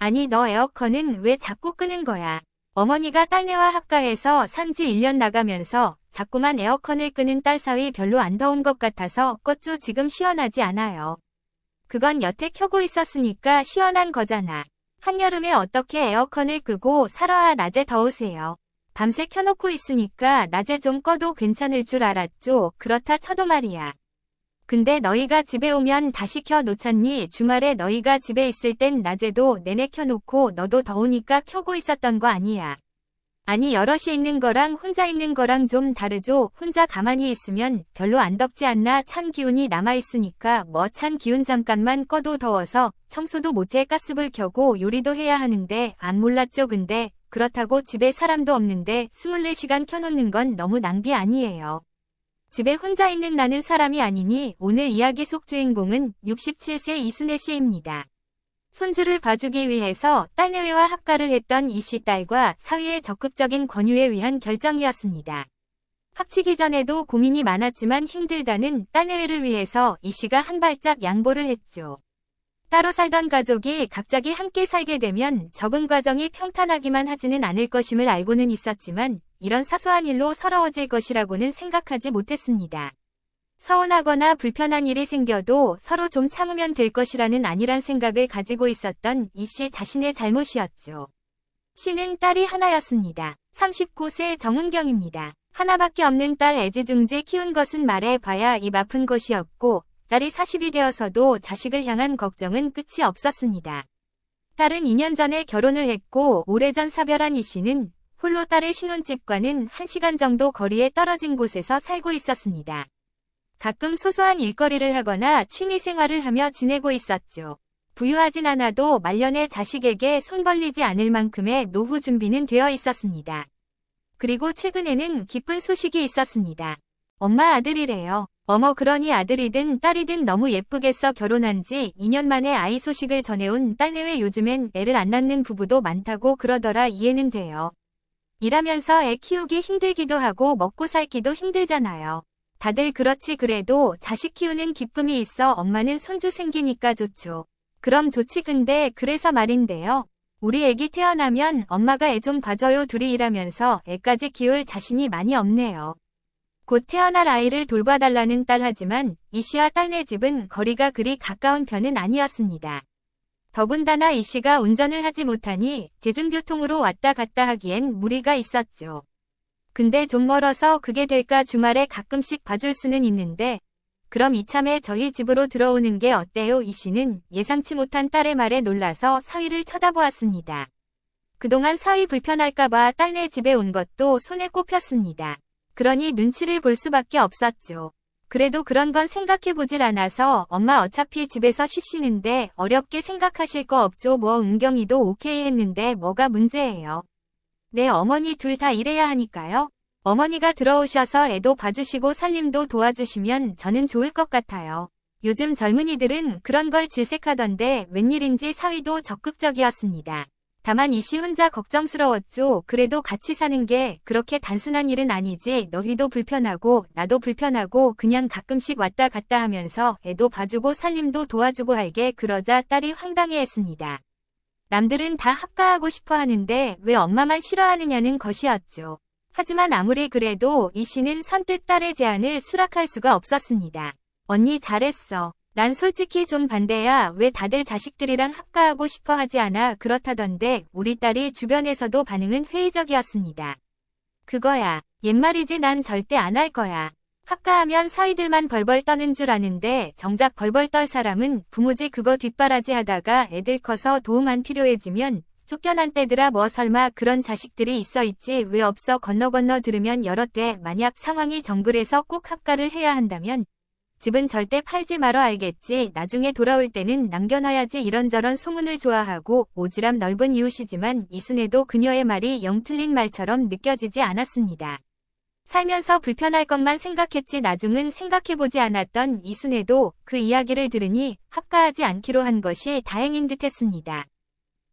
아니 너 에어컨은 왜 자꾸 끄는 거야? 어머니가 딸내와 합가해서 산지 1년 나가면서 자꾸만 에어컨을 끄는 딸 사위 별로 안 더운 것 같아서 껐죠. 지금 시원하지 않아요. 그건 여태 켜고 있었으니까 시원한 거잖아. 한여름에 어떻게 에어컨을 끄고 살아야 낮에 더우세요. 밤새 켜놓고 있으니까 낮에 좀 꺼도 괜찮을 줄 알았죠. 그렇다 쳐도 말이야. 근데 너희가 집에 오면 다시 켜놓잖니. 주말에 너희가 집에 있을 땐 낮에도 내내 켜놓고 너도 더우니까 켜고 있었던 거 아니야. 아니 여럿이 있는 거랑 혼자 있는 거랑 좀 다르죠. 혼자 가만히 있으면 별로 안 덥지 않나. 찬 기운이 남아있으니까 뭐 찬 기운 잠깐만 꺼도 더워서 청소도 못해 가스불 켜고 요리도 해야 하는데 안 몰랐죠. 근데 그렇다고 집에 사람도 없는데 24시간 켜놓는 건 너무 낭비 아니에요. 집에 혼자 있는 나는 사람이 아니니. 오늘 이야기 속 주인공은 67세 이순애 씨입니다. 손주를 봐주기 위해서 딸내외와 합가를 했던 이 씨 딸과 사위의 적극적인 권유에 의한 결정이었습니다. 합치기 전에도 고민이 많았지만 힘들다는 딸내외를 위해서 이 씨가 한 발짝 양보를 했죠. 따로 살던 가족이 갑자기 함께 살게 되면 적응 과정이 평탄하기만 하지는 않을 것임을 알고는 있었지만 이런 사소한 일로 서러워질 것이라고는 생각하지 못했습니다. 서운하거나 불편한 일이 생겨도 서로 좀 참으면 될 것이라는 안일한 생각을 가지고 있었던 이 씨 자신의 잘못이었죠. 씨는 딸이 하나였습니다. 39세 정은경입니다. 하나밖에 없는 딸 애지중지 키운 것은 말해봐야 입 아픈 것이었고 딸이 40이 되어서도 자식을 향한 걱정은 끝이 없었습니다. 딸은 2년 전에 결혼을 했고 오래전 사별한 이 씨는 홀로 딸의 신혼집과는 1시간 정도 거리에 떨어진 곳에서 살고 있었습니다. 가끔 소소한 일거리를 하거나 취미생활을 하며 지내고 있었죠. 부유하진 않아도 말년에 자식에게 손 벌리지 않을 만큼의 노후 준비는 되어 있었습니다. 그리고 최근에는 기쁜 소식이 있었습니다. 엄마 아들이래요. 어머 그러니 아들이든 딸이든 너무 예쁘겠어. 결혼한 지 2년 만에 아이 소식을 전해온 딸내외. 요즘엔 애를 안 낳는 부부도 많다고 그러더라. 이해는 돼요. 일하면서 애 키우기 힘들기도 하고 먹고 살기도 힘들잖아요. 다들 그렇지. 그래도 자식 키우는 기쁨이 있어 엄마는 손주 생기니까 좋죠. 그럼 좋지. 근데 그래서 말인데요. 우리 애기 태어나면 엄마가 애 좀 봐줘요. 둘이 일하면서 애까지 키울 자신이 많이 없네요. 곧 태어날 아이를 돌봐달라는 딸. 하지만 이 씨와 딸네 집은 거리가 그리 가까운 편은 아니었습니다. 더군다나 이 씨가 운전을 하지 못하니 대중교통으로 왔다 갔다 하기엔 무리가 있었죠. 근데 좀 멀어서 그게 될까. 주말에 가끔씩 봐줄 수는 있는데 그럼 이참에 저희 집으로 들어오는 게 어때요? 이 씨는 예상치 못한 딸의 말에 놀라서 사위를 쳐다보았습니다. 그동안 사위 불편할까봐 딸네 집에 온 것도 손에 꼽혔습니다. 그러니 눈치를 볼 수밖에 없었죠. 그래도 그런 건 생각해보질 않아서 엄마 어차피 집에서 쉬시는데 어렵게 생각하실 거 없죠. 뭐 은경이도 오케이 했는데 뭐가 문제예요. 네, 어머니 둘 다 일해야 하니까요. 어머니가 들어오셔서 애도 봐주시고 살림도 도와주시면 저는 좋을 것 같아요. 요즘 젊은이들은 그런 걸 질색하던데 웬일인지 사위도 적극적이었습니다. 다만 이 씨 혼자 걱정스러웠죠. 그래도 같이 사는 게 그렇게 단순한 일은 아니지. 너희도 불편하고 나도 불편하고 그냥 가끔씩 왔다 갔다 하면서 애도 봐주고 살림도 도와주고 할게. 그러자 딸이 황당해했습니다. 남들은 다 합가하고 싶어 하는데 왜 엄마만 싫어하느냐는 것이었죠. 하지만 아무리 그래도 이 씨는 선뜻 딸의 제안을 수락할 수가 없었습니다. 언니 잘했어. 난 솔직히 좀 반대야. 왜 다들 자식들이랑 합가하고 싶어 하지 않아? 그렇다던데 우리 딸이 주변에서도 반응은 회의적이었습니다. 그거야. 옛말이지. 난 절대 안 할 거야. 합가하면 사위들만 벌벌 떠는 줄 아는데 정작 벌벌 떨 사람은 부모지. 그거 뒷바라지 하다가 애들 커서 도움 안 필요해지면 쫓겨난 때들아. 뭐 설마 그런 자식들이 있어 있지 왜 없어. 건너 들으면 여러 때 만약 상황이 정글에서 꼭 합가를 해야 한다면 집은 절대 팔지 말어. 알겠지? 나중에 돌아올 때는 남겨놔야지. 이런저런 소문을 좋아하고 오지랖 넓은 이웃이지만 이순애도 그녀의 말이 영 틀린 말처럼 느껴지지 않았습니다. 살면서 불편할 것만 생각했지 나중은 생각해보지 않았던 이순애도 그 이야기를 들으니 합가하지 않기로 한 것이 다행인 듯했습니다.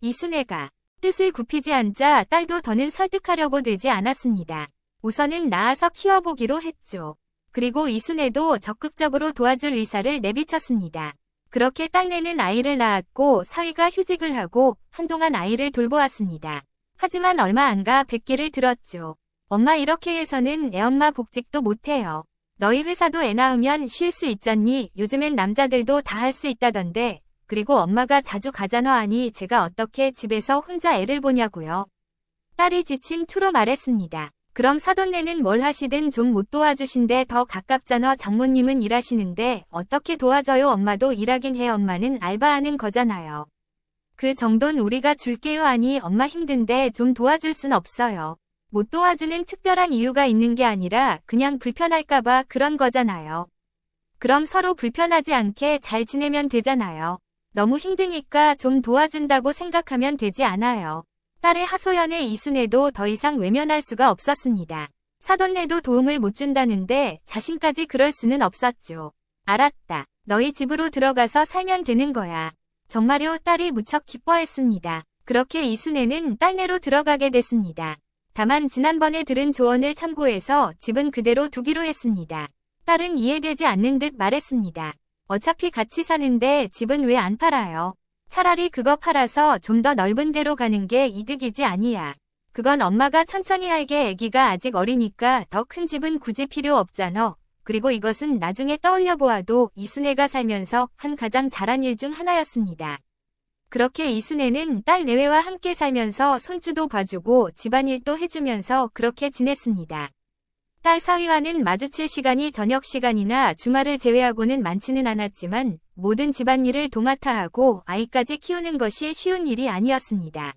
이순애가 뜻을 굽히지 않자 딸도 더는 설득하려고 들지 않았습니다. 우선은 낳아서 키워보기로 했죠. 그리고 이순애도 적극적으로 도와줄 의사를 내비쳤습니다. 그렇게 딸내는 아이를 낳았고 사위가 휴직을 하고 한동안 아이를 돌보았습니다. 하지만 얼마 안 가 백기를 들었죠. 엄마 이렇게 해서는 애엄마 복직도 못해요. 너희 회사도 애 낳으면 쉴 수 있잖니. 요즘엔 남자들도 다 할 수 있다던데. 그리고 엄마가 자주 가잖아 하니 제가 어떻게 집에서 혼자 애를 보냐고요. 딸이 지친 투로 말했습니다. 그럼 사돈네는 뭘 하시든 좀 못 도와주신데 더 가깝잖아. 장모님은 일하시는데 어떻게 도와줘요. 엄마도 일하긴 해. 엄마는 알바하는 거잖아요. 그 정도는 우리가 줄게요 하니 엄마 힘든데 좀 도와줄 순 없어요. 못 도와주는 특별한 이유가 있는 게 아니라 그냥 불편할까봐 그런 거잖아요. 그럼 서로 불편하지 않게 잘 지내면 되잖아요. 너무 힘드니까 좀 도와준다고 생각하면 되지 않아요. 딸의 하소연에 이순애도 더 이상 외면할 수가 없었습니다. 사돈네도 도움을 못 준다는데 자신까지 그럴 수는 없었죠. 알았다. 너희 집으로 들어가서 살면 되는 거야. 정말요. 딸이 무척 기뻐했습니다. 그렇게 이순애는 딸네로 들어가게 됐습니다. 다만 지난번에 들은 조언을 참고해서 집은 그대로 두기로 했습니다. 딸은 이해되지 않는 듯 말했습니다. 어차피 같이 사는데 집은 왜 안 팔아요? 차라리 그거 팔아서 좀 더 넓은 데로 가는 게 이득이지 아니야. 그건 엄마가 천천히 할게. 애기가 아직 어리니까 더 큰 집은 굳이 필요 없잖아. 그리고 이것은 나중에 떠올려 보아도 이순애가 살면서 한 가장 잘한 일 중 하나였습니다. 그렇게 이순애는 딸 내외와 함께 살면서 손주도 봐주고 집안일도 해주면서 그렇게 지냈습니다. 딸 사위와는 마주칠 시간이 저녁 시간이나 주말을 제외하고는 많지는 않았지만 모든 집안일을 도맡아 하고 아이까지 키우는 것이 쉬운 일이 아니었습니다.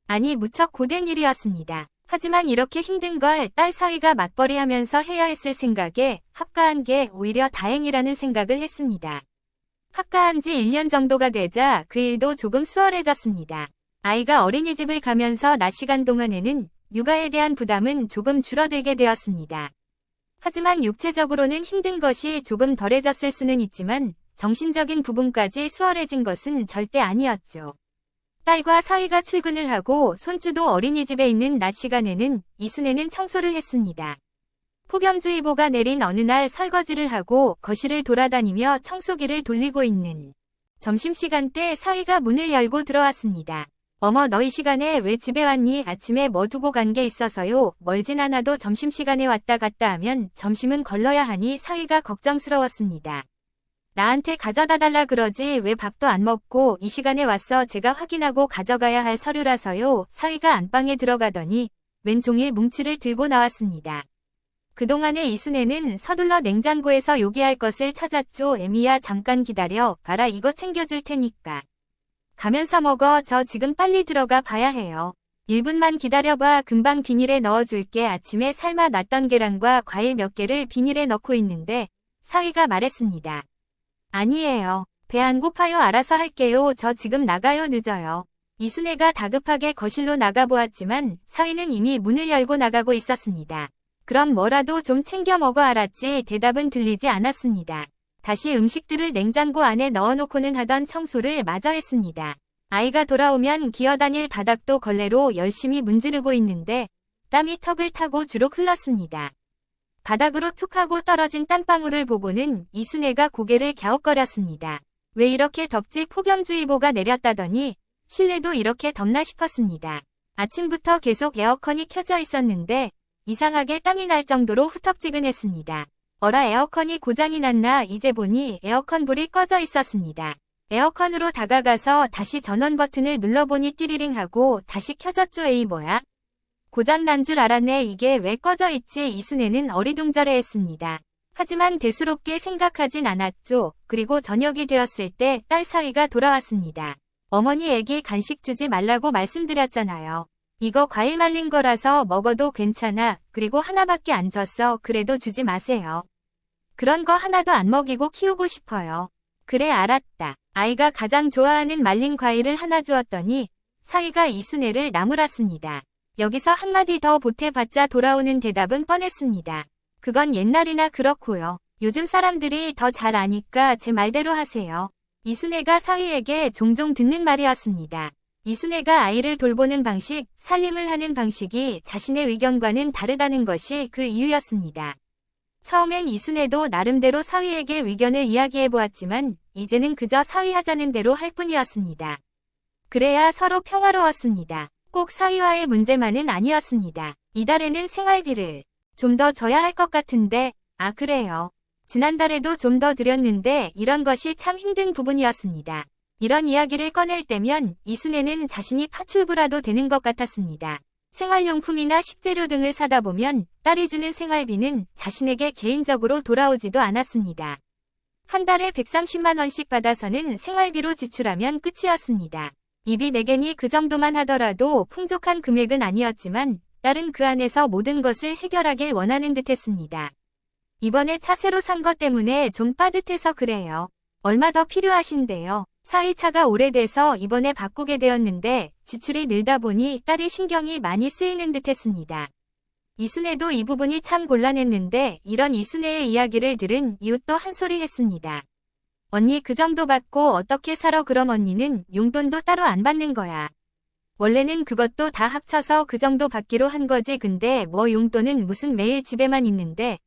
아니 무척 고된 일이었습니다. 하지만 이렇게 힘든 걸 딸 사위가 맞벌이 하면서 해야 했을 생각에 합가한 게 오히려 다행이라는 생각을 했습니다. 합가한 지 1년 정도가 되자 그 일도 조금 수월해졌습니다. 아이가 어린이집을 가면서 낮 시간 동안에는 육아에 대한 부담은 조금 줄어들게 되었습니다. 하지만 육체적으로는 힘든 것이 조금 덜해졌을 수는 있지만 정신적인 부분까지 수월해진 것은 절대 아니었죠. 딸과 사위가 출근을 하고 손주도 어린이집에 있는 낮 시간에는 이순애는 청소를 했습니다. 폭염주의보가 내린 어느 날 설거지를 하고 거실을 돌아다니며 청소기를 돌리고 있는 점심시간대 사위가 문을 열고 들어왔습니다. 어머 너 이 시간에 왜 집에 왔니? 아침에 뭐 두고 간 게 있어서요. 멀진 않아도 점심시간에 왔다 갔다 하면 점심은 걸러야 하니 사위가 걱정스러웠습니다. 나한테 가져다 달라 그러지 왜 밥도 안 먹고 이 시간에 왔어. 제가 확인하고 가져가야 할 서류라서요. 사위가 안방에 들어가더니 웬 종일 뭉치를 들고 나왔습니다. 그동안에 이순애는 서둘러 냉장고에서 요기할 것을 찾았죠. 애미야 잠깐 기다려. 봐라 이거 챙겨줄 테니까. 가면서 먹어. 저 지금 빨리 들어가 봐야 해요. 1분만 기다려봐. 금방 비닐에 넣어줄게. 아침에 삶아 놨던 계란과 과일 몇 개를 비닐에 넣고 있는데 사위가 말했습니다. 아니에요. 배 안 고파요. 알아서 할게요. 저 지금 나가요. 늦어요. 이순애가 다급하게 거실로 나가보았지만 사위는 이미 문을 열고 나가고 있었습니다. 그럼 뭐라도 좀 챙겨 먹어. 알았지? 대답은 들리지 않았습니다. 다시 음식들을 냉장고 안에 넣어놓고는 하던 청소를 마저 했습니다. 아이가 돌아오면 기어다닐 바닥도 걸레로 열심히 문지르고 있는데 땀이 턱을 타고 주룩 흘렀습니다. 바닥으로 툭 하고 떨어진 땀방울을 보고는 이순애가 고개를 갸웃거렸습니다. 왜 이렇게 덥지? 폭염주의보가 내렸다더니 실내도 이렇게 덥나 싶었습니다. 아침부터 계속 에어컨이 켜져 있었는데 이상하게 땀이 날 정도로 후텁지근했습니다. 어라 에어컨이 고장이 났나? 이제 보니 에어컨 불이 꺼져 있었습니다. 에어컨으로 다가가서 다시 전원 버튼을 눌러보니 띠리링 하고 다시 켜졌죠. 에이 뭐야? 고장 난 줄 알았네. 이게 왜 꺼져 있지? 이순애는 어리둥절해했습니다. 하지만 대수롭게 생각하진 않았죠. 그리고 저녁이 되었을 때 딸 사위가 돌아왔습니다. 어머니 애기 간식 주지 말라고 말씀드렸잖아요. 이거 과일 말린 거라서 먹어도 괜찮아. 그리고 하나밖에 안 줬어. 그래도 주지 마세요. 그런 거 하나도 안 먹이고 키우고 싶어요. 그래 알았다. 아이가 가장 좋아하는 말린 과일을 하나 주었더니 사위가 이순애를 나무랐습니다. 여기서 한마디 더 보태봤자 돌아오는 대답은 뻔했습니다. 그건 옛날이나 그렇고요. 요즘 사람들이 더 잘 아니까 제 말대로 하세요. 이순애가 사위에게 종종 듣는 말이었습니다. 이순애가 아이를 돌보는 방식, 살림을 하는 방식이 자신의 의견과는 다르다는 것이 그 이유였습니다. 처음엔 이순애도 나름대로 사위에게 의견을 이야기해보았지만 이제는 그저 사위하자는 대로 할 뿐이었습니다. 그래야 서로 평화로웠습니다. 꼭 사위와의 문제만은 아니었습니다. 이달에는 생활비를 좀 더 줘야 할 것 같은데, 아 그래요. 지난달에도 좀 더 드렸는데 이런 것이 참 힘든 부분이었습니다. 이런 이야기를 꺼낼 때면 이순애는 자신이 파출부라도 되는 것 같았습니다. 생활용품이나 식재료 등을 사다 보면 딸이 주는 생활비는 자신에게 개인적으로 돌아오지도 않았습니다. 한 달에 130만 원씩 받아서는 생활비로 지출하면 끝이었습니다. 입이 내겐이 그 정도만 하더라도 풍족한 금액은 아니었지만 딸은 그 안에서 모든 것을 해결하길 원하는 듯했습니다. 이번에 차 새로 산 것 때문에 좀 빠듯해서 그래요. 얼마 더 필요하신데요? 사위차가 오래돼서 이번에 바꾸게 되었는데 지출이 늘다 보니 딸이 신경이 많이 쓰이는 듯했습니다. 이순애도 이 부분이 참 곤란했는데 이런 이순애의 이야기를 들은 이웃도 한 소리 했습니다. 언니 그 정도 받고 어떻게 살아? 그럼 언니는 용돈도 따로 안 받는 거야. 원래는 그것도 다 합쳐서 그 정도 받기로 한 거지. 근데 뭐 용돈은 무슨 매일 집에만 있는데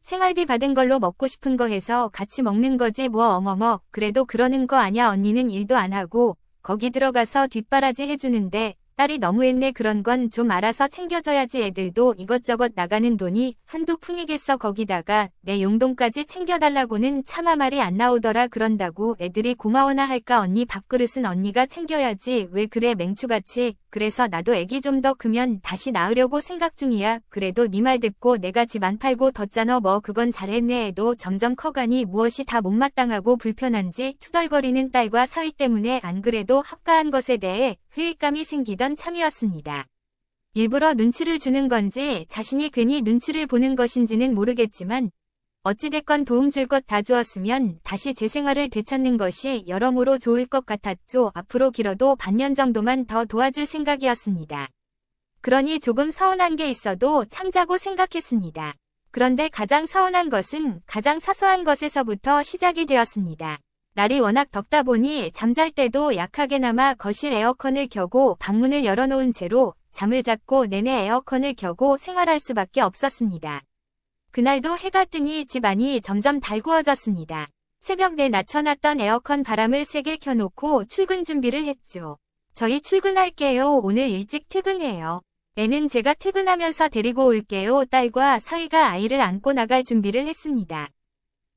생활비 받은 걸로 먹고 싶은 거 해서 같이 먹는 거지 뭐. 어머머, 그래도 그러는 거 아냐. 언니는 일도 안 하고 거기 들어가서 뒷바라지 해주는데 딸이 너무했네. 그런 건 좀 알아서 챙겨줘야지. 애들도 이것저것 나가는 돈이 한두 푼이겠어. 거기다가 내 용돈까지 챙겨달라고는 차마 말이 안 나오더라. 그런다고 애들이 고마워나 할까. 언니 밥그릇은 언니가 챙겨야지. 왜 그래 맹추같이. 그래서 나도 애기 좀 더 크면 다시 낳으려고 생각 중이야. 그래도 네 말 듣고 내가 집 안 팔고 뒀잖아. 뭐 그건 잘했네. 애도 점점 커가니 무엇이 다 못마땅하고 불편한지 투덜거리는 딸과 사위 때문에 안 그래도 합가한 것에 대해 회의감이 생기던 참이었습니다. 일부러 눈치를 주는 건지 자신이 괜히 눈치를 보는 것인지는 모르겠지만 어찌됐건 도움 줄 것 다 주었으면 다시 제 생활을 되찾는 것이 여러모로 좋을 것 같았죠. 앞으로 길어도 반년 정도만 더 도와줄 생각이었습니다. 그러니 조금 서운한 게 있어도 참자고 생각했습니다. 그런데 가장 서운한 것은 가장 사소한 것에서부터 시작이 되었습니다. 날이 워낙 덥다 보니 잠잘 때도 약하게나마 거실 에어컨을 켜고 방문을 열어놓은 채로 잠을 잤고 내내 에어컨을 켜고 생활할 수밖에 없었습니다. 그날도 해가 뜨니 집안이 점점 달구어졌습니다. 새벽 내 낮춰놨던 에어컨 바람을 세게 켜놓고 출근 준비를 했죠. 저희 출근할게요. 오늘 일찍 퇴근해요. 애는 제가 퇴근하면서 데리고 올게요. 딸과 사위가 아이를 안고 나갈 준비를 했습니다.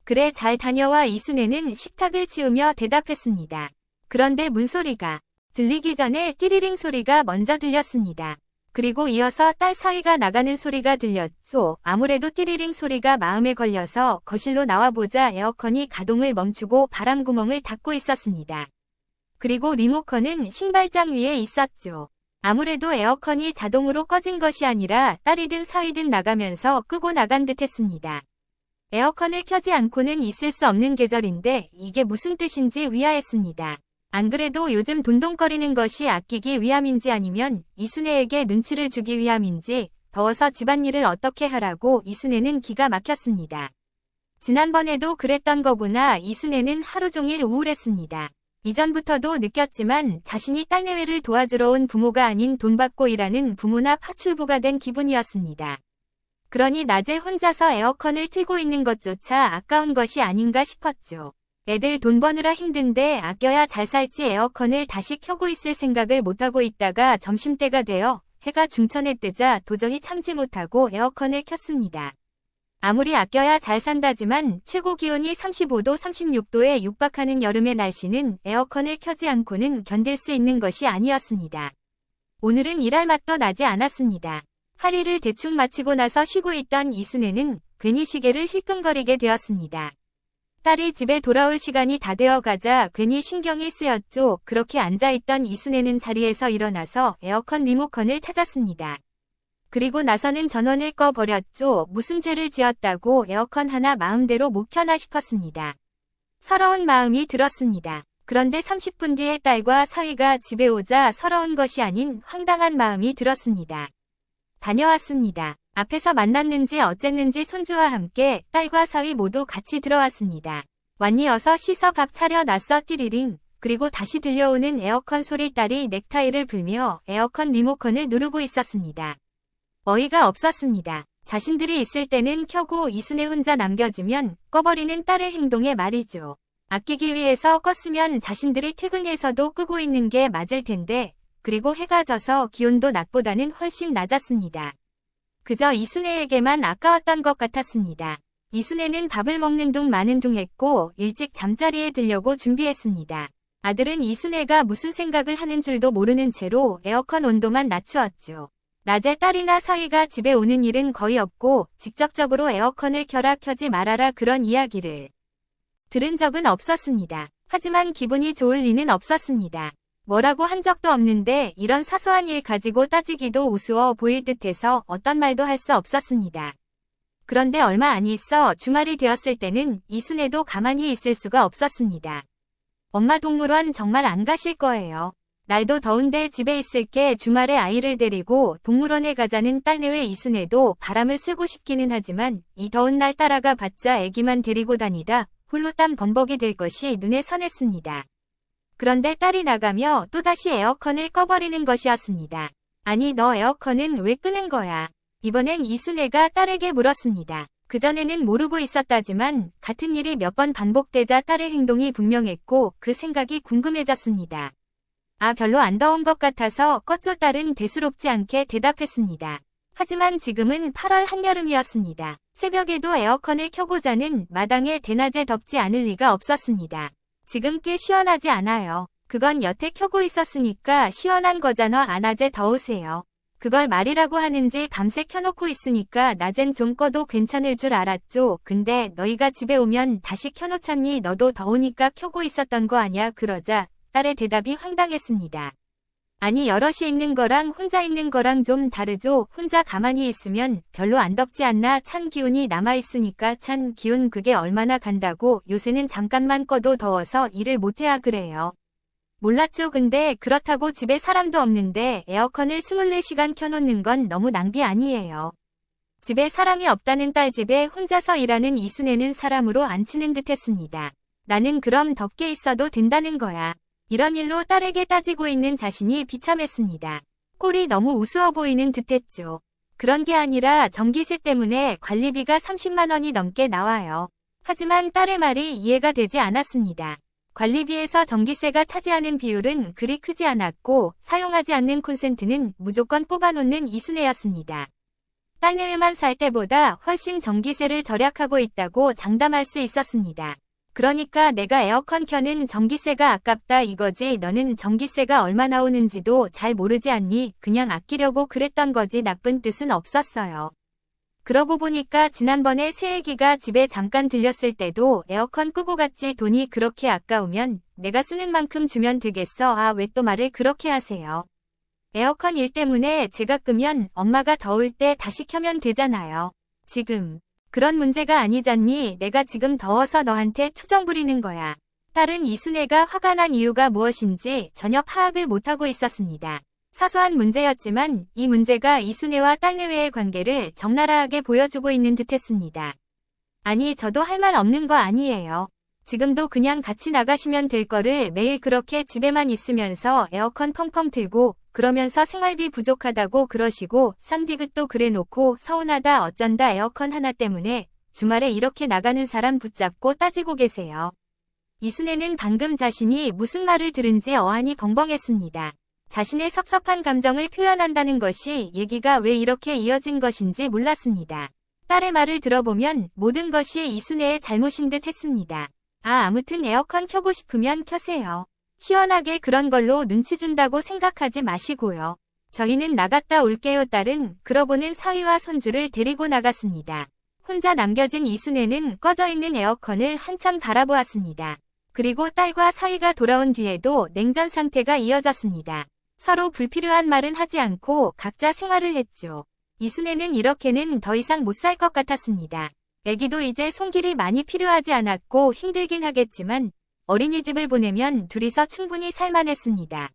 그래 잘 다녀와. 이순애는 식탁을 치우며 대답했습니다. 그런데 문소리가 들리기 전에 띠리링 소리가 먼저 들렸습니다. 그리고 이어서 딸 사위가 나가는 소리가 들렸죠. 아무래도 띠리링 소리가 마음에 걸려서 거실로 나와보자 에어컨이 가동을 멈추고 바람구멍을 닫고 있었습니다. 그리고 리모컨은 신발장 위에 있었죠. 아무래도 에어컨이 자동으로 꺼진 것이 아니라 딸이든 사위든 나가면서 끄고 나간 듯했습니다. 에어컨을 켜지 않고는 있을 수 없는 계절인데 이게 무슨 뜻인지 의아했습니다. 안 그래도 요즘 돈돈거리는 것이 아끼기 위함인지 아니면 이순애에게 눈치를 주기 위함인지 더워서 집안일을 어떻게 하라고 이순애는 기가 막혔습니다. 지난번에도 그랬던 거구나. 이순애는 하루 종일 우울했습니다. 이전부터도 느꼈지만 자신이 딸내외를 도와주러 온 부모가 아닌 돈 받고 일하는 부모나 파출부가 된 기분이었습니다. 그러니 낮에 혼자서 에어컨을 틀고 있는 것조차 아까운 것이 아닌가 싶었죠. 애들 돈 버느라 힘든데 아껴야 잘 살지 에어컨을 다시 켜고 있을 생각을 못하고 있다가 점심때가 되어 해가 중천에 뜨자 도저히 참지 못하고 에어컨을 켰습니다. 아무리 아껴야 잘 산다지만 최고 기온이 35도 36도에 육박하는 여름의 날씨는 에어컨을 켜지 않고는 견딜 수 있는 것이 아니었습니다. 오늘은 일할 맛도 나지 않았습니다. 할 일을 대충 마치고 나서 쉬고 있던 이순애는 괜히 시계를 힐끔거리게 되었습니다. 딸이 집에 돌아올 시간이 다 되어가자 괜히 신경이 쓰였죠. 그렇게 앉아있던 이순애는 자리에서 일어나서 에어컨 리모컨을 찾았습니다. 그리고 나서는 전원을 꺼버렸죠. 무슨 죄를 지었다고 에어컨 하나 마음대로 못 켜나 싶었습니다. 서러운 마음이 들었습니다. 그런데 30분 뒤에 딸과 사위가 집에 오자 서러운 것이 아닌 황당한 마음이 들었습니다. 다녀왔습니다. 앞에서 만났는지 어쨌는지 손주와 함께 딸과 사위 모두 같이 들어왔습니다. 왔니 어서 씻어 밥 차려놨어 띠리링. 그리고 다시 들려오는 에어컨 소리. 딸이 넥타이를 불며 에어컨 리모컨을 누르고 있었습니다. 어이가 없었습니다. 자신들이 있을 때는 켜고 이순애 혼자 남겨지면 꺼버리는 딸의 행동에 말이죠. 아끼기 위해서 껐으면 자신들이 퇴근해서도 끄고 있는 게 맞을 텐데, 그리고 해가 져서 기온도 낮보다는 훨씬 낮았습니다. 그저 이순애에게만 아까웠던 것 같았습니다. 이순애는 밥을 먹는 둥 마는 둥 했고 일찍 잠자리에 들려고 준비했습니다. 아들은 이순애가 무슨 생각을 하는 줄도 모르는 채로 에어컨 온도만 낮추었죠. 낮에 딸이나 서희가 집에 오는 일은 거의 없고 직접적으로 에어컨을 켜라 켜지 말아라 그런 이야기를 들은 적은 없었습니다. 하지만 기분이 좋을 리는 없었습니다. 뭐라고 한 적도 없는데 이런 사소한 일 가지고 따지기도 우스워 보일 듯해서 어떤 말도 할 수 없었습니다. 그런데 얼마 안 있어 주말이 되었을 때는 이순애도 가만히 있을 수가 없었습니다. 엄마 동물원 정말 안 가실 거예요. 날도 더운데 집에 있을게 주말에 아이를 데리고 동물원에 가자는 딸내외 이순애도 바람을 쐬고 싶기는 하지만 이 더운 날 따라가 봤자 애기만 데리고 다니다 홀로 땀 범벅이 될 것이 눈에 선했습니다. 그런데 딸이 나가며 또다시 에어컨을 꺼버리는 것이었습니다. 아니 너 에어컨은 왜 끄는 거야? 이번엔 이순애가 딸에게 물었습니다. 그전에는 모르고 있었다지만 같은 일이 몇 번 반복되자 딸의 행동이 분명했고 그 생각이 궁금해졌습니다. 아 별로 안 더운 것 같아서 껐죠 딸은 대수롭지 않게 대답했습니다. 하지만 지금은 8월 한여름이었습니다. 새벽에도 에어컨을 켜고 자는 마당에 대낮에 덥지 않을 리가 없었습니다. 지금 꽤 시원하지 않아요. 그건 여태 켜고 있었으니까 시원한 거잖아. 아 낮에 더우세요. 그걸 말이라고 하는지 밤새 켜놓고 있으니까 낮엔 좀 꺼도 괜찮을 줄 알았죠. 근데 너희가 집에 오면 다시 켜놓잖니. 너도 더우니까 켜고 있었던 거 아냐. 그러자 딸의 대답이 황당했습니다. 아니 여럿이 있는 거랑 혼자 있는 거랑 좀 다르죠. 혼자 가만히 있으면 별로 안 덥지 않나. 찬 기운이 남아있으니까. 찬 기운 그게 얼마나 간다고. 요새는 잠깐만 꺼도 더워서 일을 못해야 그래요. 몰랐죠. 근데 그렇다고 집에 사람도 없는데 에어컨을 24시간 켜놓는 건 너무 낭비 아니에요. 집에 사람이 없다는 딸 집에 혼자서 일하는 이순애는 사람으로 안 치는 듯 했습니다. 나는 그럼 덥게 있어도 된다는 거야. 이런 일로 딸에게 따지고 있는 자신이 비참했습니다. 꼴이 너무 우스워 보이는 듯했죠. 그런 게 아니라 전기세 때문에 관리비가 30만 원이 넘게 나와요. 하지만 딸의 말이 이해가 되지 않았습니다. 관리비에서 전기세가 차지하는 비율은 그리 크지 않았고 사용하지 않는 콘센트는 무조건 뽑아놓는 이순애였습니다. 딸내외만 살 때보다 훨씬 전기세를 절약하고 있다고 장담할 수 있었습니다. 그러니까 내가 에어컨 켜는 전기세가 아깝다 이거지. 너는 전기세가 얼마 나오는지도 잘 모르지 않니? 그냥 아끼려고 그랬던 거지 나쁜 뜻은 없었어요. 그러고 보니까 지난번에 새애기가 집에 잠깐 들렸을 때도 에어컨 끄고 갔지. 돈이 그렇게 아까우면 내가 쓰는 만큼 주면 되겠어. 아 왜 또 말을 그렇게 하세요. 에어컨 일 때문에 제가 끄면 엄마가 더울 때 다시 켜면 되잖아요. 지금 그런 문제가 아니잖니. 내가 지금 더워서 너한테 투정 부리는 거야. 딸은 이순애가 화가 난 이유가 무엇인지 전혀 파악을 못하고 있었습니다. 사소한 문제였지만 이 문제가 이순애와 딸내외의 관계를 적나라하게 보여주고 있는 듯했습니다. 아니 저도 할 말 없는 거 아니에요. 지금도 그냥 같이 나가시면 될 거를 매일 그렇게 집에만 있으면서 에어컨 펑펑 틀고 그러면서 생활비 부족하다고 그러시고 쌍디귿도 그래놓고 서운하다 어쩐다 에어컨 하나 때문에 주말에 이렇게 나가는 사람 붙잡고 따지고 계세요. 이순애는 방금 자신이 무슨 말을 들은지 어안이 벙벙했습니다. 자신의 섭섭한 감정을 표현한다는 것이 얘기가 왜 이렇게 이어진 것인지 몰랐습니다. 딸의 말을 들어보면 모든 것이 이순애의 잘못인 듯 했습니다. 아무튼 에어컨 켜고 싶으면 켜세요. 시원하게 그런 걸로 눈치 준다고 생각하지 마시고요. 저희는 나갔다 올게요. 딸은 그러고는 서희와 손주를 데리고 나갔습니다. 혼자 남겨진 이순애는 꺼져 있는 에어컨을 한참 바라보았습니다. 그리고 딸과 서희가 돌아온 뒤에도 냉전 상태가 이어졌습니다. 서로 불필요한 말은 하지 않고 각자 생활을 했죠. 이순애는 이렇게는 더 이상 못 살 것 같았습니다. 애기도 이제 손길이 많이 필요하지 않았고 힘들긴 하겠지만 어린이집을 보내면 둘이서 충분히 살만했습니다.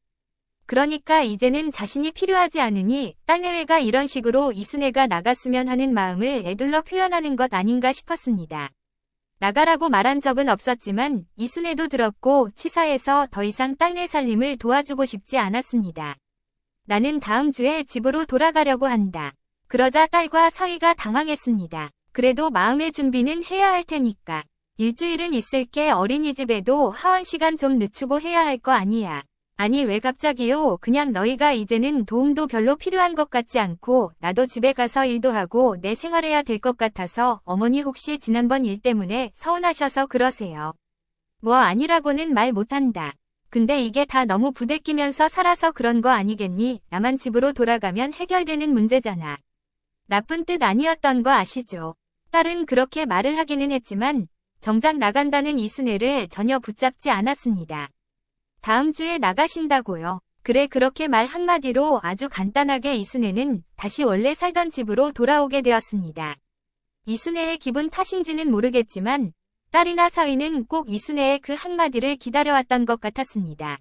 그러니까 이제는 자신이 필요하지 않으니 딸내외가 이런 식으로 이순애가 나갔으면 하는 마음을 애둘러 표현하는 것 아닌가 싶었습니다. 나가라고 말한 적은 없었지만 이순애도 들었고 치사해서 더 이상 딸내 살림을 도와주고 싶지 않았습니다. 나는 다음 주에 집으로 돌아가려고 한다. 그러자 딸과 서희가 당황했습니다. 그래도 마음의 준비는 해야 할 테니까. 일주일은 있을게. 어린이집에도 하원 시간 좀 늦추고 해야 할 거 아니야. 아니 왜 갑자기요? 그냥 너희가 이제는 도움도 별로 필요한 것 같지 않고 나도 집에 가서 일도 하고 내 생활해야 될 것 같아서 어머니 혹시 지난번 일 때문에 서운하셔서 그러세요. 뭐 아니라고는 말 못한다. 근데 이게 다 너무 부대끼면서 살아서 그런 거 아니겠니? 나만 집으로 돌아가면 해결되는 문제잖아. 나쁜 뜻 아니었던 거 아시죠? 딸은 그렇게 말을 하기는 했지만 정작 나간다는 이순애를 전혀 붙잡지 않았습니다. 다음 주에 나가신다고요. 그래 그렇게 말 한마디로 아주 간단하게 이순애는 다시 원래 살던 집으로 돌아오게 되었습니다. 이순애의 기분 탓인지는 모르겠지만 딸이나 사위는 꼭 이순애의 그 한마디를 기다려왔던 것 같았습니다.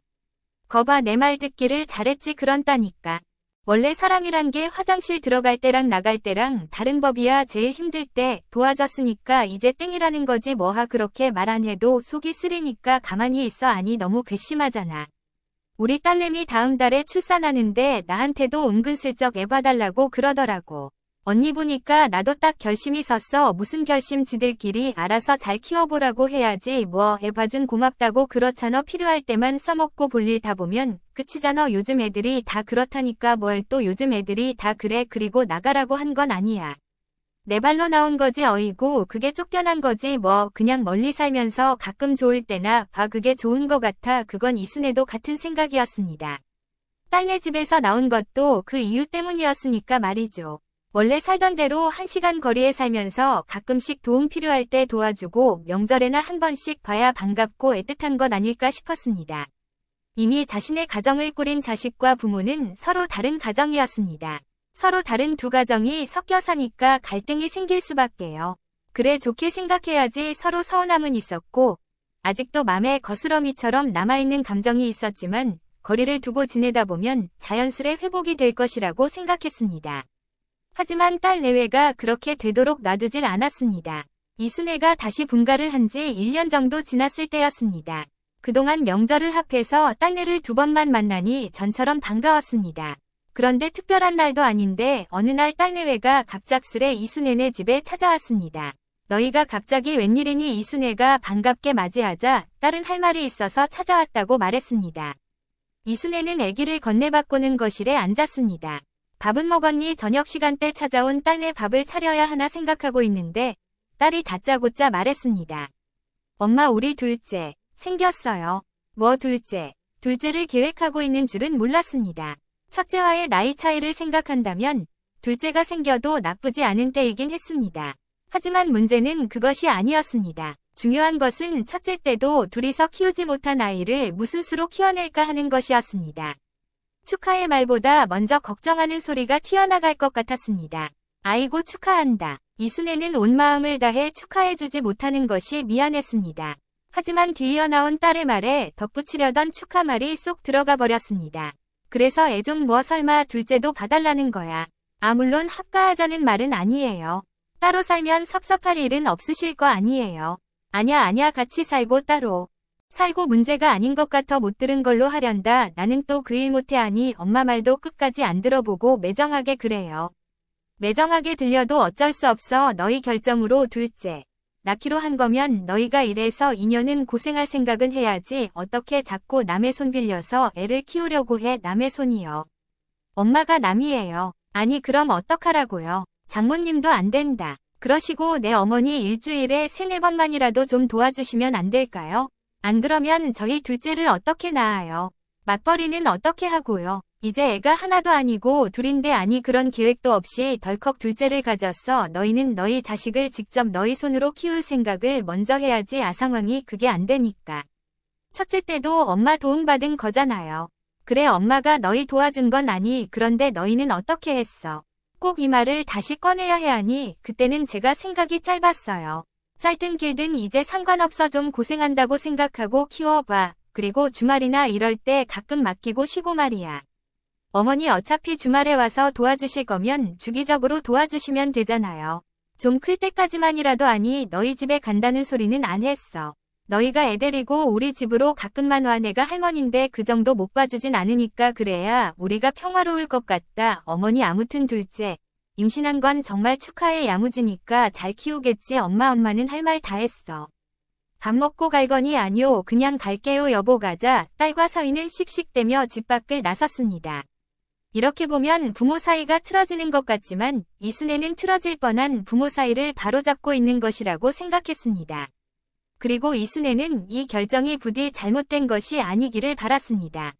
거봐 내 말 듣기를 잘했지 그런다니까. 원래 사람이란 게 화장실 들어갈 때랑 나갈 때랑 다른 법이야. 제일 힘들 때 도와줬으니까 이제 땡이라는 거지. 뭐하 그렇게 말 안 해도 속이 쓰리니까 가만히 있어. 아니 너무 괘씸하잖아. 우리 딸내미 다음 달에 출산하는데 나한테도 은근슬쩍 애 봐달라고 그러더라고. 언니 보니까 나도 딱 결심이 섰어. 무슨 결심? 지들끼리 알아서 잘 키워보라고 해야지. 뭐 애 봐준 고맙다고 그렇잖아. 필요할 때만 써먹고 볼일 다 보면 끝이잖아. 요즘 애들이 다 그렇다니까. 뭘 또 요즘 애들이 다 그래. 그리고 나가라고 한 건 아니야. 내 발로 나온 거지. 어이구 그게 쫓겨난 거지. 뭐 그냥 멀리 살면서 가끔 좋을 때나 봐. 그게 좋은 거 같아. 그건 이순애도 같은 생각이었습니다. 딸네 집에서 나온 것도 그 이유 때문이었으니까 말이죠. 원래 살던 대로 1시간 거리에 살면서 가끔씩 도움 필요할 때 도와주고 명절에나 한 번씩 봐야 반갑고 애틋한 것 아닐까 싶었습니다. 이미 자신의 가정을 꾸린 자식과 부모는 서로 다른 가정이었습니다. 서로 다른 두 가정이 섞여 사니까 갈등이 생길 수밖에요. 그래 좋게 생각해야지. 서로 서운함은 있었고 아직도 맘에 거스러미처럼 남아있는 감정이 있었지만 거리를 두고 지내다 보면 자연스레 회복이 될 것이라고 생각했습니다. 하지만 딸 내외가 그렇게 되도록 놔두질 않았습니다. 이순애가 다시 분가를 한 지 1년 정도 지났을 때였습니다. 그동안 명절을 합해서 딸내를 2번만 만나니 전처럼 반가웠습니다. 그런데 특별한 날도 아닌데 어느 날 딸내외가 갑작스레 이순애네 집에 찾아왔습니다. 너희가 갑자기 웬일이니? 이순애가 반갑게 맞이하자 딸은 할 말이 있어서 찾아왔다고 말했습니다. 이순애는 아기를 건네받고는 거실에 앉았습니다. 밥은 먹었니? 저녁 시간대 찾아온 딸내 밥을 차려야 하나 생각하고 있는데 딸이 다짜고짜 말했습니다. 엄마 우리 둘째 생겼어요. 뭐 둘째? 둘째를 계획하고 있는 줄은 몰랐습니다. 첫째와의 나이 차이를 생각한다면 둘째가 생겨도 나쁘지 않은 때이긴 했습니다. 하지만 문제는 그것이 아니었습니다. 중요한 것은 첫째 때도 둘이서 키우지 못한 아이를 무슨 수로 키워낼까 하는 것이었습니다. 축하의 말보다 먼저 걱정하는 소리가 튀어나갈 것 같았습니다. 아이고 축하한다. 이순애는 온 마음을 다해 축하해주지 못하는 것이 미안했습니다. 하지만 뒤이어 나온 딸의 말에 덧붙이려던 축하 말이 쏙 들어가 버렸습니다. 그래서 애 좀 뭐 설마 둘째도 봐달라는 거야. 아 물론 합가하자는 말은 아니에요. 따로 살면 섭섭할 일은 없으실 거 아니에요. 아냐 같이 살고 따로 살고 문제가 아닌 것 같아 못 들은 걸로 하련다. 나는 또 그 일 못해 하니 엄마 말도 끝까지 안 들어보고 매정하게 그래요. 매정하게 들려도 어쩔 수 없어. 너희 결정으로 둘째 낳기로 한 거면 너희가 이래서 2년은 고생할 생각은 해야지. 어떻게 자꾸 남의 손 빌려서 애를 키우려고 해. 남의 손이요. 엄마가 남이에요. 아니 그럼 어떡하라고요. 장모님도 안 된다. 그러시고 내 어머니 일주일에 3-4번만이라도 좀 도와주시면 안 될까요? 안 그러면 저희 둘째를 어떻게 낳아요? 맞벌이는 어떻게 하고요? 이제 애가 하나도 아니고 둘인데 아니 그런 계획도 없이 덜컥 둘째를 가졌어. 너희는 너희 자식을 직접 너희 손으로 키울 생각을 먼저 해야지. 상황이 그게 안 되니까. 첫째 때도 엄마 도움받은 거잖아요. 그래 엄마가 너희 도와준 건 아니. 그런데 너희는 어떻게 했어? 꼭 이 말을 다시 꺼내야 해 하니 그때는 제가 생각이 짧았어요. 짧든 길든 이제 상관없어. 좀 고생한다고 생각하고 키워봐. 그리고 주말이나 이럴 때 가끔 맡기고 쉬고 말이야. 어머니 어차피 주말에 와서 도와주실 거면 주기적으로 도와주시면 되잖아요. 좀 클 때까지만이라도. 아니 너희 집에 간다는 소리는 안 했어. 너희가 애 데리고 우리 집으로 가끔만 와. 내가 할머니인데 그 정도 못 봐주진 않으니까. 그래야 우리가 평화로울 것 같다. 어머니 아무튼 둘째 임신한 건 정말 축하해 야무지니까 잘 키우겠지 엄마는 할 말 다 했어. 밥 먹고 갈 거니 아니요 그냥 갈게요 여보 가자 딸과 서희는 씩씩대며 집 밖을 나섰습니다. 이렇게 보면 부모 사이가 틀어지는 것 같지만 이순애는 틀어질 뻔한 부모 사이를 바로잡고 있는 것이라고 생각했습니다. 그리고 이순애는 이 결정이 부디 잘못된 것이 아니기를 바랐습니다.